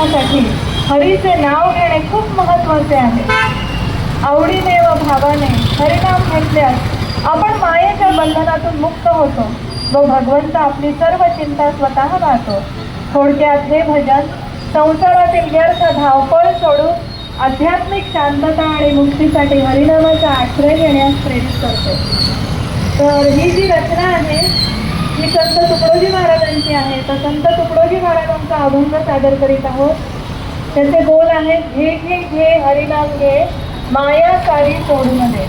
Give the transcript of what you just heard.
जीवनासाठी हरीचे नाव घेणे खूप महत्त्वाचे आहे. आवडीने व भावाने हरिनाम म्हटल्यास आपण मायेच्या बंधनातून मुक्त होतो व भगवंत आपली सर्व चिंता स्वतः वाहतो. थोडक्यात हे भजन संसारातील व्यर्थ धावपळ सोडून आध्यात्मिक शांतता आणि मुक्तीसाठी हरिनामाचा आश्रय घेण्यास प्रेरित करते. तर ही जी रचना आहे ही संत तुकडोजी महाराजांची आहे. तर संत तुकडोजी महाराजांचा अभंग सादर करीत आहोत. त्याचे बोल आहेत, घे घे घे हरिनाम घे, माया सारी सोडून दे.